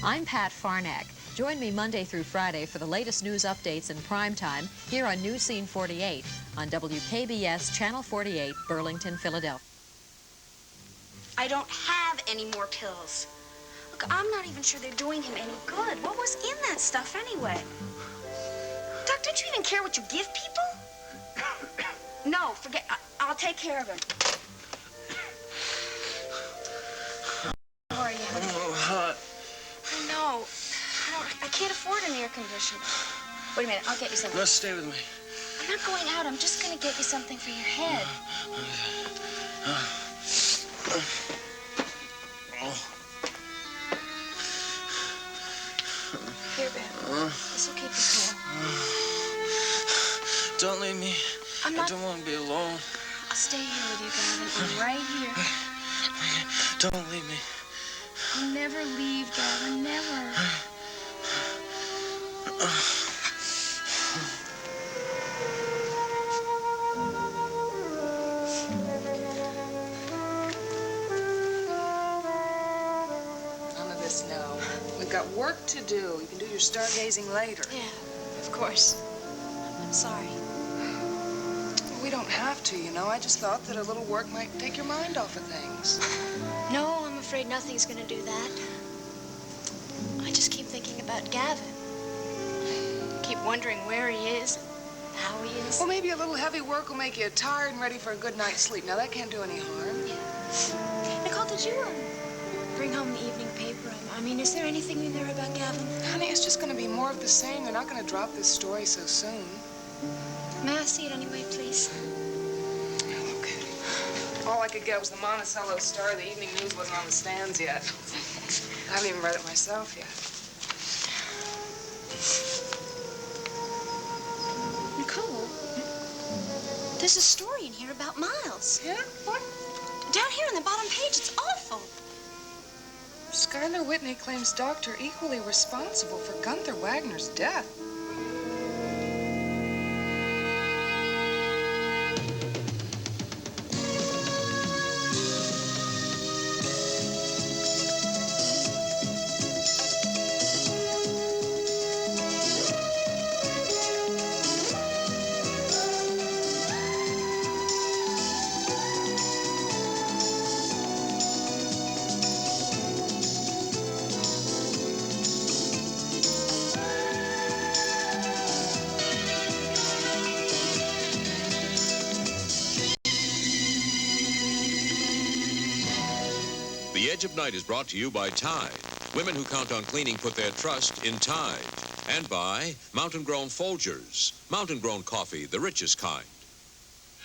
I'm Pat Farnack. Join me Monday through Friday for the latest news updates in prime time here on News Scene 48 on WKBS Channel 48, Burlington, Philadelphia. I don't have any more pills. Look, I'm not even sure they're doing him any good. What was in that stuff anyway? Doc, don't you even care what you give people? No, forget. I'll take care of him. How are you? Oh, hot. I know. I can't afford an air conditioner. Wait a minute, I'll get you something. No, stay with me. I'm not going out. I'm just going to get you something for your head. Here, Ben. This will keep you cool. Don't leave me. I don't want to be alone. I'll stay here with you, Gavin. I'm right here. Don't leave me. I'll never leave, Gavin. Never. None of this now. We've got work to do. You can do your stargazing later. Yeah, of course. I'm sorry. We don't have to, you know. I just thought that a little work might take your mind off of things. No, I'm afraid nothing's going to do that. I just keep thinking about Gavin. Keep wondering where he is, how he is. Well, maybe a little heavy work will make you tired and ready for a good night's sleep. Now, that can't do any harm. Yeah. Nicole, did you bring home the evening paper? I mean, is there anything in there about Gavin? Honey, it's just going to be more of the same. They're not going to drop this story so soon. May I see it anyway, please? Okay. All I could get was the Monticello Star. The evening news wasn't on the stands yet. I haven't even read it myself yet. Nicole, there's a story in here about Miles. Yeah? What? Down here on the bottom page, it's awful. Skylar Whitney claims doctor equally responsible for Gunther Wagner's death. The Edge of Night is brought to you by Tide. Women who count on cleaning put their trust in Tide. And by Mountain Grown Folgers. Mountain Grown coffee, the richest kind.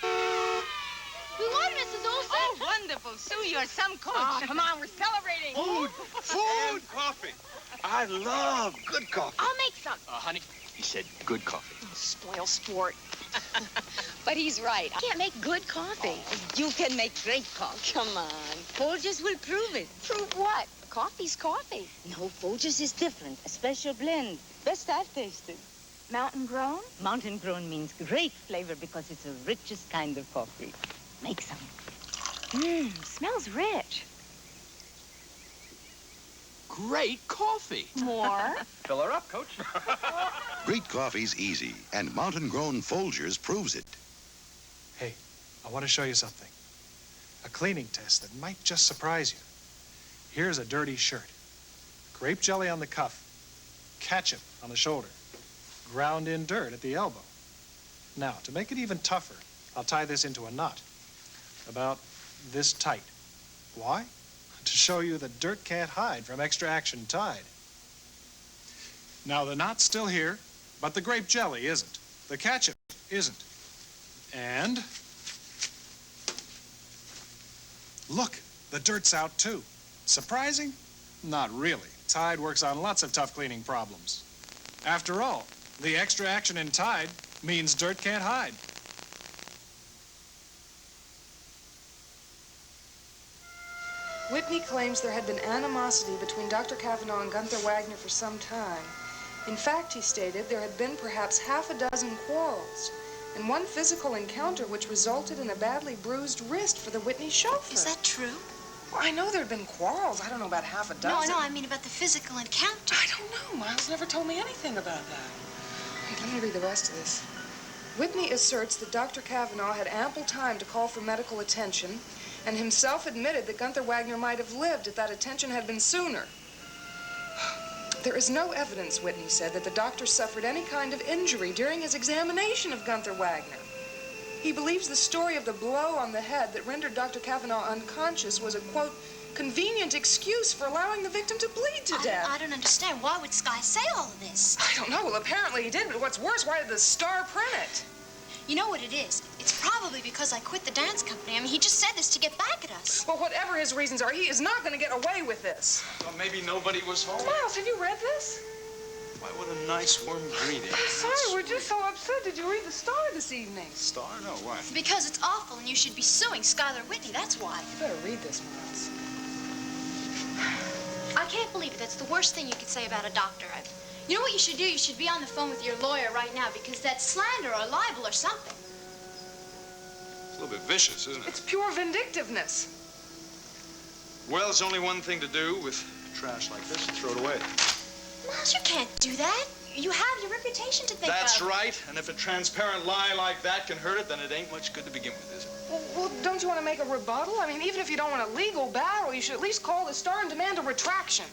We won, Mrs. Olson. Oh, wonderful. Sue, you're some coach. Oh, come on, we're celebrating. Food, coffee. I love good coffee. I'll make some. Honey, he said good coffee. Spoil sport. But he's right. I can't make good coffee. You can make great coffee. Come on. Folgers will prove it. Prove what? Coffee's coffee. No, Folgers is different. A special blend. Best I've tasted. Mountain grown? Mountain grown means great flavor because it's the richest kind of coffee. Make some. Smells rich. Great coffee. More? Fill her up, Coach. Great coffee's easy, and Mountain Grown Folgers proves it. Hey, I want to show you something. A cleaning test that might just surprise you. Here's a dirty shirt. Grape jelly on the cuff. Ketchup on the shoulder. Ground in dirt at the elbow. Now, to make it even tougher, I'll tie this into a knot. About this tight. Why? To show you that dirt can't hide from extra action Tide. Now, the knot's still here, but the grape jelly isn't. The ketchup isn't. And look, the dirt's out too. Surprising? Not really. Tide works on lots of tough cleaning problems. After all, the extra action in Tide means dirt can't hide. Whitney claims there had been animosity between Dr. Kavanaugh and Gunther Wagner for some time. In fact, he stated, there had been perhaps half a dozen quarrels, and one physical encounter which resulted in a badly bruised wrist for the Whitney chauffeur. Is that true? Well, I know there had been quarrels. I don't know about half a dozen. No, I mean about the physical encounter. I don't know. Miles never told me anything about that. Wait, let me read the rest of this. Whitney asserts that Dr. Kavanaugh had ample time to call for medical attention and himself admitted that Gunther Wagner might have lived if that attention had been sooner. There is no evidence, Whitney said, that the doctor suffered any kind of injury during his examination of Gunther Wagner. He believes the story of the blow on the head that rendered Dr. Kavanaugh unconscious was a, quote, convenient excuse for allowing the victim to bleed to death. I don't understand. Why would Sky say all of this? I don't know. Well, apparently he did, but what's worse, why did the Star print it? You know what it is? It's probably because I quit the dance company. I mean, he just said this to get back at us. Well, whatever his reasons are, he is not going to get away with this. Well, maybe nobody was home. Miles, have you read this? Why, what a nice, warm greeting. I'm sorry, we're just so upset. Did you read the Star this evening? Star? No, why? Because it's awful and you should be suing Skylar Whitney, that's why. You better read this, Miles. I can't believe it. That's the worst thing you could say about a doctor. You know what you should do? You should be on the phone with your lawyer right now because that's slander or libel or something. It's a little bit vicious, isn't it? It's pure vindictiveness. Well, there's only one thing to do with trash like this, throw it away. Miles, you can't do that. You have your reputation to think That's of. right. And if a transparent lie like that can hurt it, then it ain't much good to begin with, is it? Well, don't you want to make a rebuttal? I mean, even if you don't want a legal battle, you should at least call the Star and demand a retraction.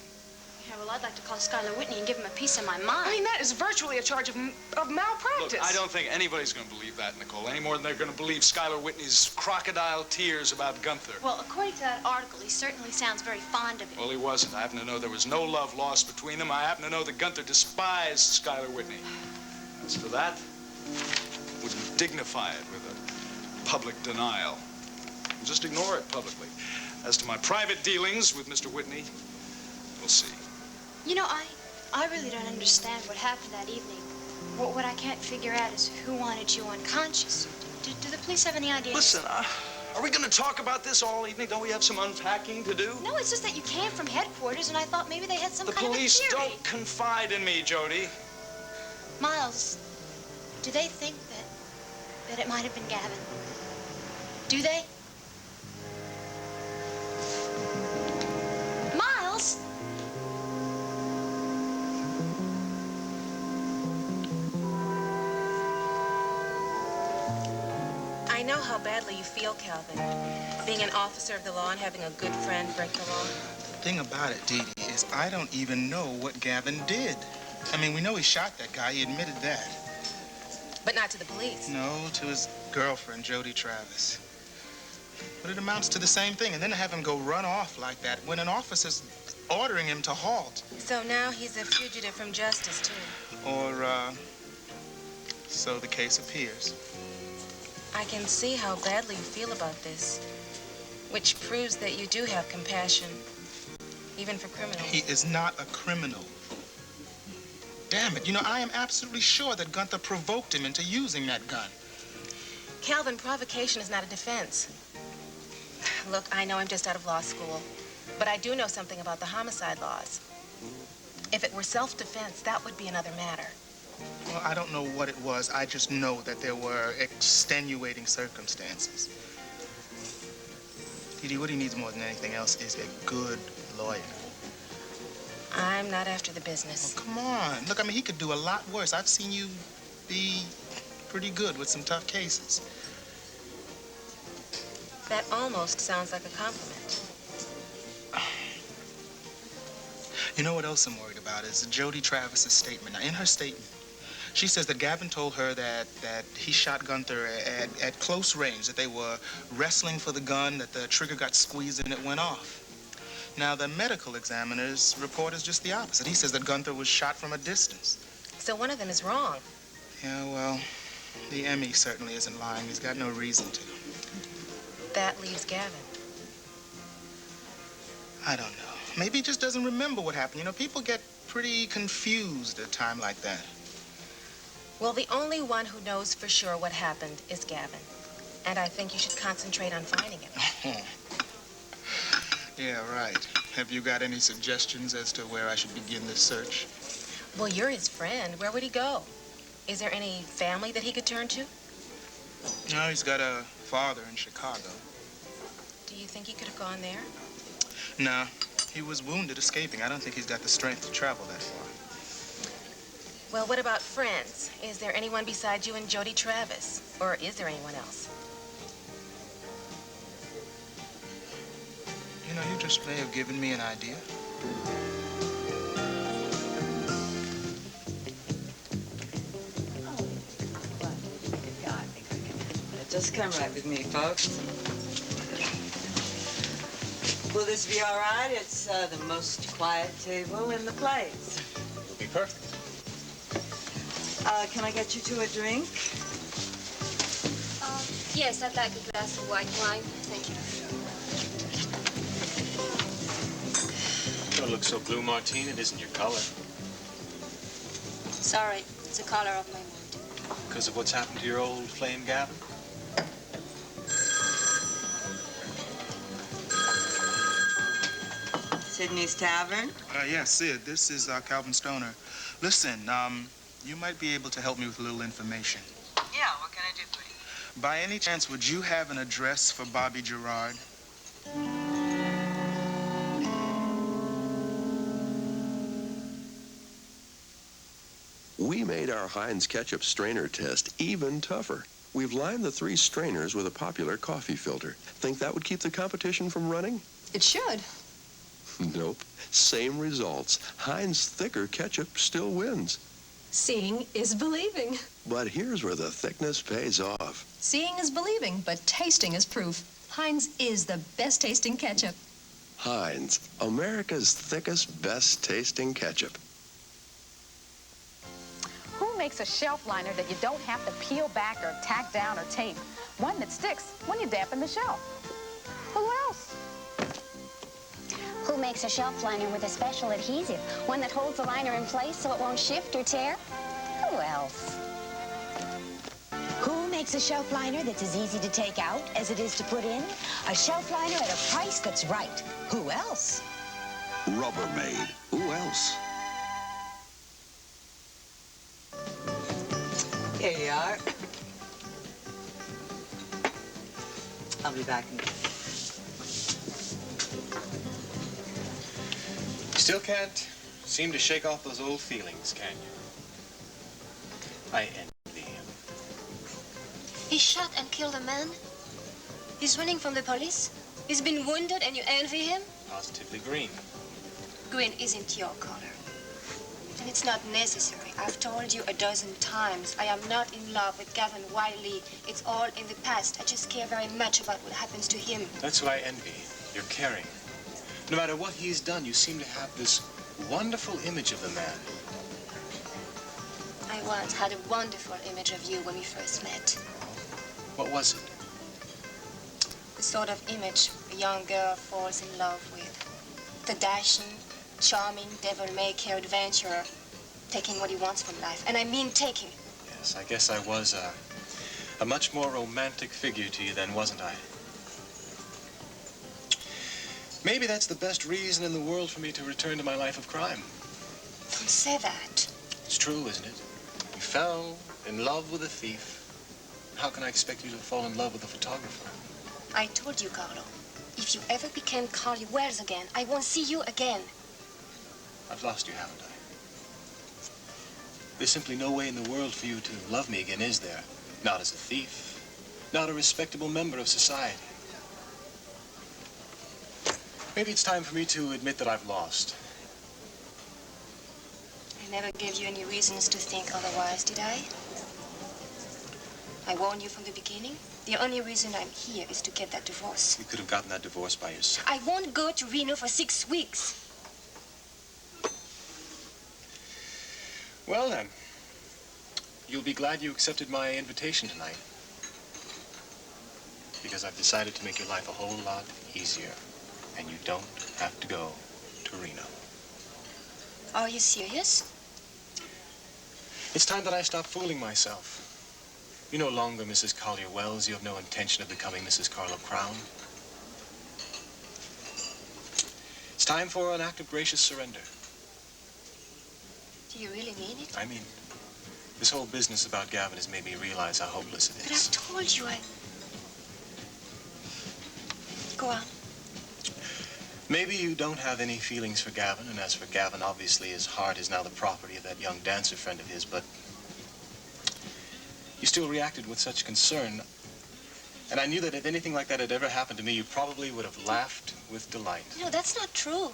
Yeah, well, I'd like to call Skylar Whitney and give him a piece of my mind. I mean, that is virtually a charge of malpractice. Look, I don't think anybody's going to believe that, Nicole, any more than they're going to believe Skylar Whitney's crocodile tears about Gunther. Well, according to that article, he certainly sounds very fond of it. Well, he wasn't. I happen to know there was no love lost between them. I happen to know that Gunther despised Skylar Whitney. As for that, wouldn't dignify it with a public denial. Just ignore it publicly. As to my private dealings with Mr. Whitney, we'll see. You know, I really don't understand what happened that evening. What I can't figure out is who wanted you unconscious. Do the police have any idea? Listen, are we going to talk about this all evening? Don't we have some unpacking to do? No, it's just that you came from headquarters, and I thought maybe they had some kind of a theory. The police don't confide in me, Jody. Miles, do they think that it might have been Gavin? Do they? Miles? I know how badly you feel, Calvin. Being an officer of the law and having a good friend break the law. The thing about it, Dee Dee, is I don't even know what Gavin did. I mean, we know he shot that guy. He admitted that. But not to the police. No, to his girlfriend, Jody Travis. But it amounts to the same thing. And then to have him go run off like that when an officer's ordering him to halt. So now he's a fugitive from justice, too. Or, so the case appears. I can see how badly you feel about this, which proves that you do have compassion, even for criminals. He is not a criminal. Damn it, you know, I am absolutely sure that Gunther provoked him into using that gun. Calvin, provocation is not a defense. Look, I know I'm just out of law school, but I do know something about the homicide laws. If it were self-defense, that would be another matter. Well, I don't know what it was. I just know that there were extenuating circumstances. Dee Dee, what he needs more than anything else is a good lawyer. I'm not after the business. Oh, come on. Look, I mean, he could do a lot worse. I've seen you be pretty good with some tough cases. That almost sounds like a compliment. You know what else I'm worried about is Jody Travis's statement. Now, in her statement, she says that Gavin told her that he shot Gunther at close range, that they were wrestling for the gun, that the trigger got squeezed and it went off. Now, the medical examiner's report is just the opposite. He says that Gunther was shot from a distance. So one of them is wrong. Yeah, well, the ME certainly isn't lying. He's got no reason to. That leaves Gavin. I don't know. Maybe he just doesn't remember what happened. You know, people get pretty confused at a time like that. Well, the only one who knows for sure what happened is Gavin. And I think you should concentrate on finding him. Yeah, right. Have you got any suggestions as to where I should begin this search? Well, you're his friend. Where would he go? Is there any family that he could turn to? No, he's got a father in Chicago. Do you think he could have gone there? No, he was wounded escaping. I don't think he's got the strength to travel that far. Well, what about friends? Is there anyone besides you and Jody Travis? Or is there anyone else? You know, you just may have given me an idea. Just come right with me, folks. Will this be all right? It's the most quiet table in the place. It'll be perfect. Can I get you two a drink? Yes, I'd like a glass of white wine. Thank you. Don't look so blue, Martine. It isn't your color. Sorry, it's the color of my mood. Because of what's happened to your old flame, Gavin? Sydney's Tavern? Yes, Sid. This is Calvin Stoner. Listen, you might be able to help me with a little information. Yeah, what can I do for you? By any chance, would you have an address for Bobby Gerard? We made our Heinz ketchup strainer test even tougher. We've lined the 3 strainers with a popular coffee filter. Think that would keep the competition from running? It should. Nope. Same results. Heinz thicker ketchup still wins. Seeing is believing. But here's where the thickness pays off. Seeing is believing, but tasting is proof. Heinz is the best tasting ketchup. Heinz, America's thickest, best tasting ketchup. Who makes a shelf liner that you don't have to peel back or tack down or tape? One that sticks when you dampen the shelf. Who else? Who makes a shelf liner with a special adhesive? One that holds the liner in place so it won't shift or tear? Who else? Who makes a shelf liner that's as easy to take out as it is to put in? A shelf liner at a price that's right. Who else? Rubbermaid. Who else? Here you are. I'll be back in a minute. Still can't seem to shake off those old feelings, can you? I envy him. He shot and killed a man. He's running from the police. He's been wounded and you envy him? Positively green. Green isn't your color. And it's not necessary. I've told you a dozen times. I am not in love with Gavin Wiley. It's all in the past. I just care very much about what happens to him. That's what I envy. You're caring. No matter what he's done, you seem to have this wonderful image of the man. I once had a wonderful image of you when we first met. What was it? The sort of image a young girl falls in love with. The dashing, charming, devil-may-care adventurer, taking what he wants from life. And I mean taking. Yes, I guess I was a much more romantic figure to you then, wasn't I? Maybe that's the best reason in the world for me to return to my life of crime. Don't say that. It's true, isn't it? You fell in love with a thief. How can I expect you to fall in love with a photographer? I told you, Carlo, if you ever became Carly Wells again, I won't see you again. I've lost you, haven't I? There's simply no way in the world for you to love me again, is there? Not as a thief, not a respectable member of society. Maybe it's time for me to admit that I've lost. I never gave you any reasons to think otherwise, did I? I warned you from the beginning. The only reason I'm here is to get that divorce. You could have gotten that divorce by yourself. I won't go to Reno for 6 weeks. Well, then, you'll be glad you accepted my invitation tonight. Because I've decided to make your life a whole lot easier. And you don't have to go to Reno. Are you serious? It's time that I stop fooling myself. You're no longer Mrs. Collier Wells. You have no intention of becoming Mrs. Carlo Crown. It's time for an act of gracious surrender. Do you really mean it? I mean, this whole business about Gavin has made me realize how hopeless it But is. I've told you, Go on. Maybe you don't have any feelings for Gavin, and as for Gavin, obviously his heart is now the property of that young dancer friend of his, but you still reacted with such concern. And I knew that if anything like that had ever happened to me, you probably would have laughed with delight. No, that's not true.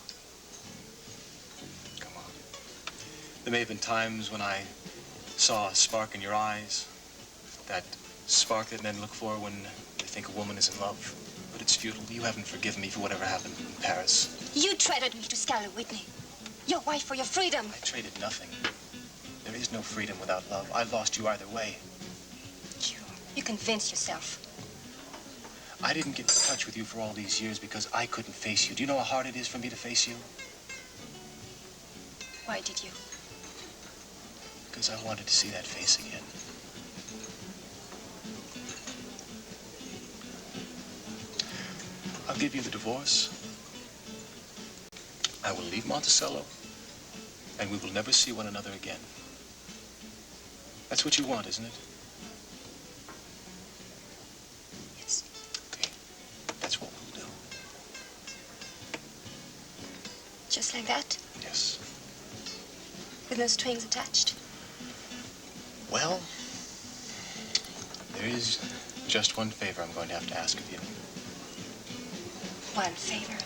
Come on. There may have been times when I saw a spark in your eyes, that spark that men look for when they think a woman is in love. But it's futile. You haven't forgiven me for whatever happened in Paris. You traded me to Skylar Whitney. Your wife for your freedom. I traded nothing. There is no freedom without love. I lost you either way. You convinced yourself. I didn't get in touch with you for all these years because I couldn't face you. Do you know how hard it is for me to face you? Why did you? Because I wanted to see that face again. I'll give you the divorce. I will leave Monticello, and we will never see one another again. That's what you want, isn't it? Yes. Okay. That's what we'll do. Just like that? Yes. With no strings attached? Well, there is just one favor I'm going to have to ask of you. One favor.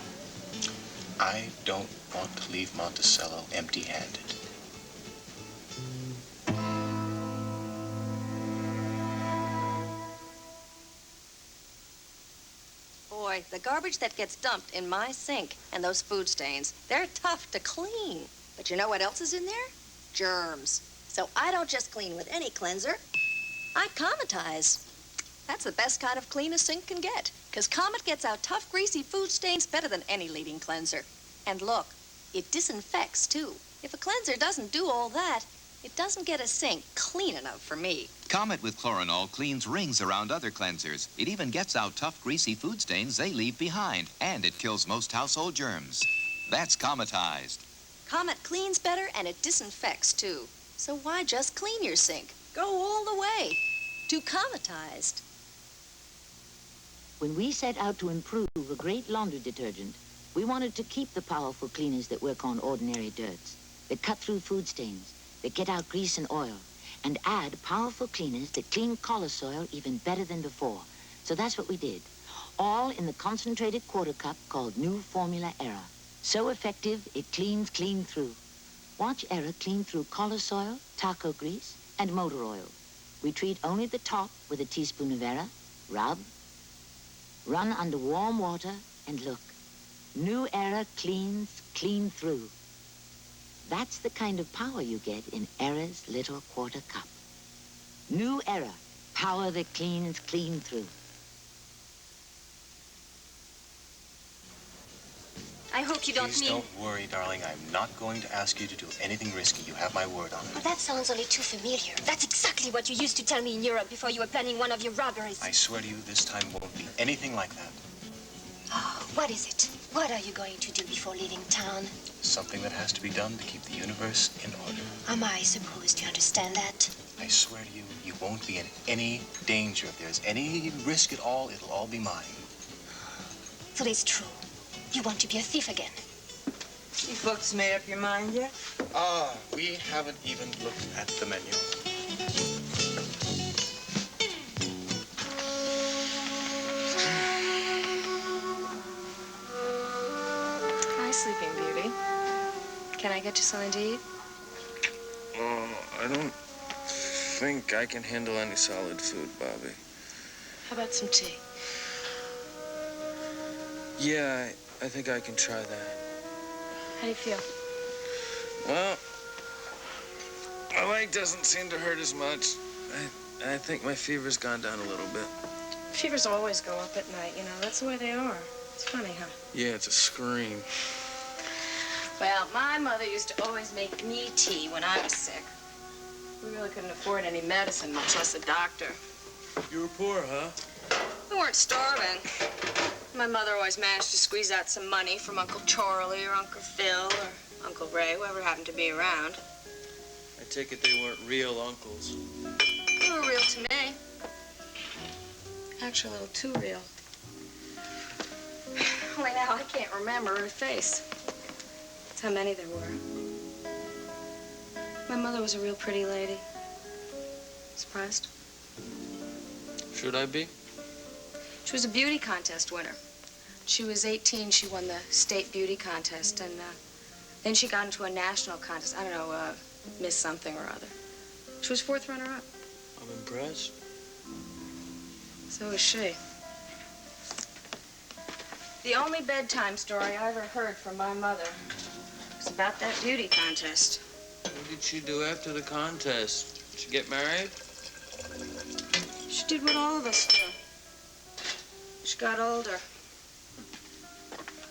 I don't want to leave Monticello empty-handed. Boy, the garbage that gets dumped in my sink and those food stains, they're tough to clean. But you know what else is in there? Germs. So I don't just clean with any cleanser. I cometize. That's the best kind of clean a sink can get, because Comet gets out tough, greasy food stains better than any leading cleanser. And look, it disinfects, too. If a cleanser doesn't do all that, it doesn't get a sink clean enough for me. Comet with Chloranol cleans rings around other cleansers. It even gets out tough, greasy food stains they leave behind, and it kills most household germs. That's Cometized. Comet cleans better, and it disinfects, too. So why just clean your sink? Go all the way to Cometized. When we set out to improve a great laundry detergent, we wanted to keep the powerful cleaners that work on ordinary dirts, that cut through food stains, that get out grease and oil, and add powerful cleaners that clean collar soil even better than before. So that's what we did, all in the concentrated quarter cup called New Formula Era. So effective, it cleans clean through. Watch Era clean through collar soil, taco grease, and motor oil. We treat only the top with a teaspoon of Era, rub, run under warm water, and look. New Era cleans clean through. That's the kind of power you get in Era's little quarter cup. New Era, power that cleans clean through. I hope you don't Please don't worry, darling. I'm not going to ask you to do anything risky. You have my word on it. Oh, that sounds only too familiar. That's exactly what you used to tell me in Europe before you were planning one of your robberies. I swear to you, this time won't be anything like that. Oh, what is it? What are you going to do before leaving town? Something that has to be done to keep the universe in order. Am I supposed to understand that? I swear to you, you won't be in any danger. If there's any risk at all, it'll all be mine. So it's true. You want to be a thief again. You folks made up your mind yet? We haven't even looked at the menu. Hi, Sleeping Beauty. Can I get you something to eat? Oh, I don't think I can handle any solid food, Bobby. How about some tea? Yeah, I think I can try that. How do you feel? Well, my leg doesn't seem to hurt as much. I think my fever's gone down a little bit. Fevers always go up at night, you know. That's the way they are. It's funny, huh? Yeah, it's a scream. Well, my mother used to always make me tea when I was sick. We really couldn't afford any medicine, much less a doctor. You were poor, huh? We weren't starving. My mother always managed to squeeze out some money from Uncle Charlie or Uncle Phil or Uncle Ray, whoever happened to be around. I take it they weren't real uncles. They were real to me. Actually, a little too real. Only now I can't remember her face. That's how many there were. My mother was a real pretty lady. Surprised? Should I be? She was a beauty contest winner. She was 18, she won the state beauty contest, and then she got into a national contest. I don't know, Miss something or other. She was 4th runner-up. I'm impressed. So was she. The only bedtime story I ever heard from my mother was about that beauty contest. What did she do after the contest? Did she get married? She did what all of us do. She got older.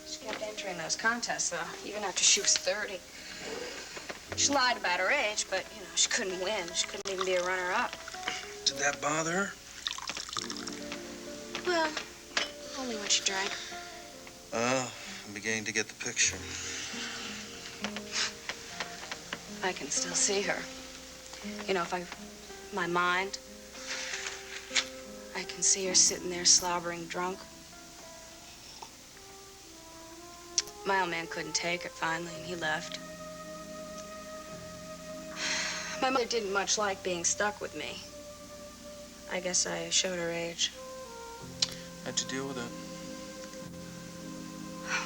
She kept entering those contests, though, even after she was 30. She lied about her age, but, you know, she couldn't win. She couldn't even be a runner-up. Did that bother her? Well, only when she drank. Oh, I'm beginning to get the picture. I can still see her. You know, my mind, I can see her sitting there slobbering drunk. My old man couldn't take it finally, and he left. My mother didn't much like being stuck with me. I guess I showed her age. How'd you deal with it?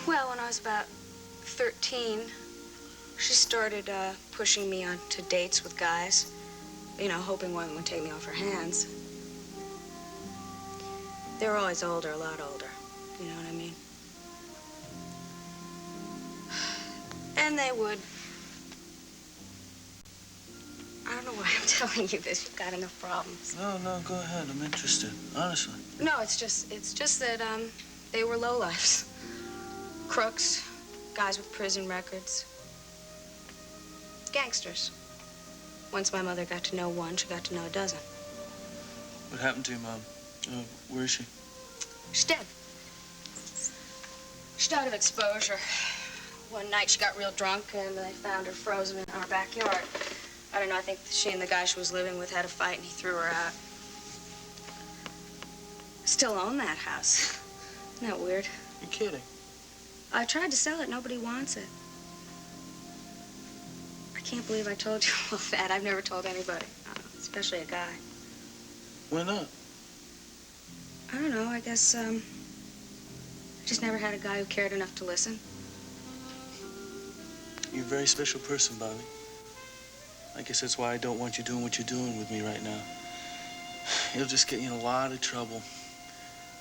Well, when I was about 13, she started pushing me onto dates with guys, you know, hoping one would take me off her hands. They were always older, a lot older, you know what I mean? And they would... I don't know why I'm telling you this. You've got enough problems. No, go ahead. I'm interested, honestly. No, it's just that, they were lowlifes. Crooks, guys with prison records. Gangsters. Once my mother got to know one, she got to know a dozen. What happened to your mom? Where is she? She's dead. She died of exposure. One night she got real drunk and they found her frozen in our backyard. I don't know, I think she and the guy she was living with had a fight and he threw her out. Still own that house. Isn't that weird? You're kidding. I tried to sell it, nobody wants it. I can't believe I told you all that. I've never told anybody, especially a guy. Why not? I don't know, I guess, I just never had a guy who cared enough to listen. You're a very special person, Bobby. I guess that's why I don't want you doing what you're doing with me right now. It'll just get you in a lot of trouble.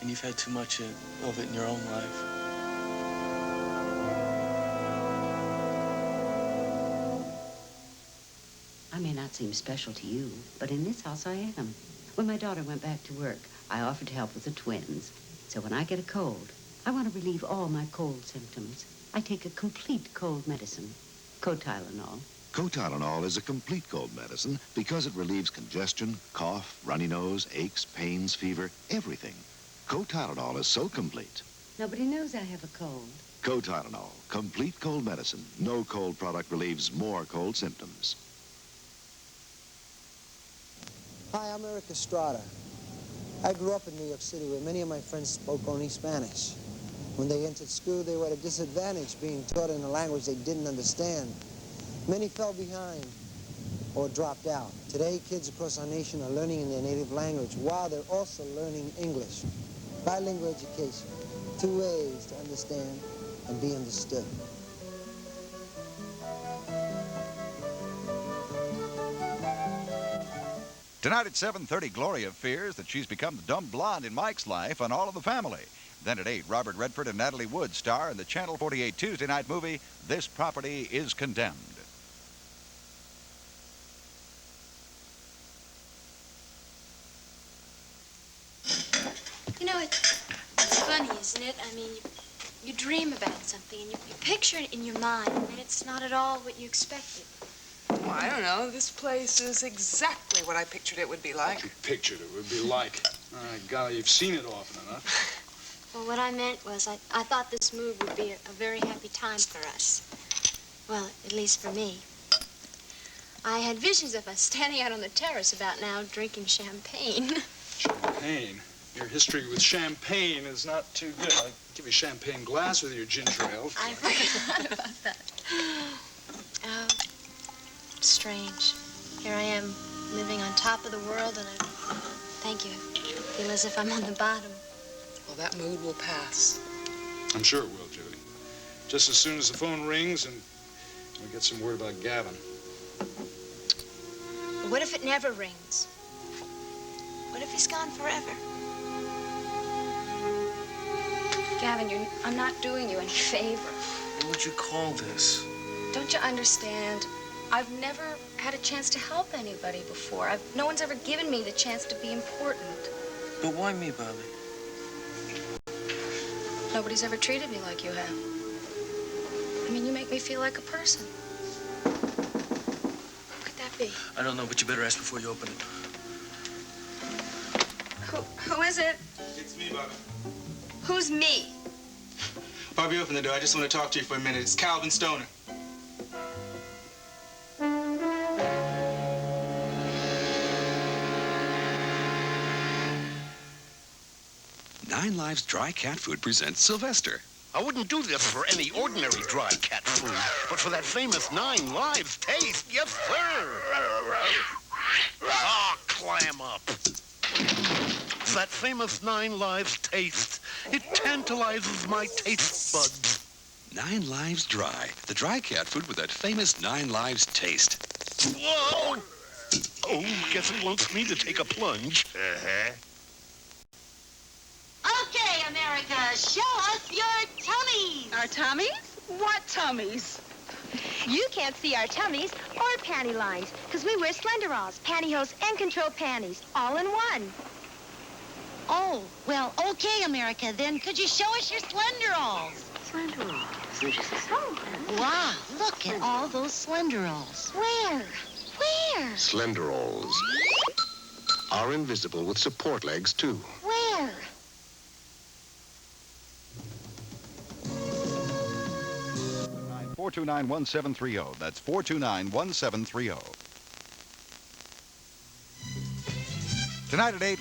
And you've had too much of it in your own life. I may not seem special to you, but in this house I am. When my daughter went back to work, I offered to help with the twins. So when I get a cold, I want to relieve all my cold symptoms. I take a complete cold medicine, Cotylenol. Cotylenol is a complete cold medicine because it relieves congestion, cough, runny nose, aches, pains, fever, everything. Cotylenol is so complete. Nobody knows I have a cold. Cotylenol, complete cold medicine. No cold product relieves more cold symptoms. Hi, I'm Eric Estrada. I grew up in New York City where many of my friends spoke only Spanish. When they entered school, they were at a disadvantage being taught in a language they didn't understand. Many fell behind or dropped out. Today, kids across our nation are learning in their native language while they're also learning English. Bilingual education, 2 ways to understand and be understood. Tonight at 7:30, Gloria fears that she's become the dumb blonde in Mike's life on All of the Family. Then at 8, Robert Redford and Natalie Wood star in the Channel 48 Tuesday night movie, This Property is Condemned. You know, it's funny, isn't it? I mean, you dream about something and you picture it in your mind, and it's not at all what you expected. Well, I don't know. This place is exactly what I pictured it would be like. You pictured it would be like. Golly, you've seen it often enough. Well, what I meant was I thought this move would be a very happy time for us. Well, at least for me. I had visions of us standing out on the terrace about now drinking champagne. Champagne? Your history with champagne is not too good. I Give you a champagne glass with your ginger ale. I forgot about that. Oh, strange. Here I am, living on top of the world, and thank you. I feel as if I'm on the bottom. Well, that mood will pass. I'm sure it will, Judy. Just as soon as the phone rings and we get some word about Gavin. But what if it never rings? What if he's gone forever? Gavin, I'm not doing you any favor. What would you call this? Don't you understand? I've never had a chance to help anybody before. No one's ever given me the chance to be important. But why me, Bobby? Nobody's ever treated me like you have. I mean, you make me feel like a person. Who could that be? I don't know, but you better ask before you open it. Who is it? It's me, Bobby. Who's me? Bobby, open the door. I just want to talk to you for a minute. It's Calvin Stoner. Nine Lives Dry Cat Food presents Sylvester. I wouldn't do this for any ordinary dry cat food, but for that famous 9 Lives taste, yes, sir. Ah, clam up. That famous 9 Lives taste. It tantalizes my taste buds. 9 Lives Dry, the dry cat food with that famous 9 Lives taste. Whoa! Oh, guess it wants me to take a plunge. Okay, America, show us your tummies. Our tummies? What tummies? You can't see our tummies or panty lines, because we wear slenderalls, pantyhose, and control panties, all in one. Oh, well, okay, America, then could you show us your slenderalls? Slenderalls? Wow, look at all those slenderalls. Where? Where? Slenderalls are invisible with support legs, too. Where? Four 429-1730. That's 429-1730. Tonight at 8.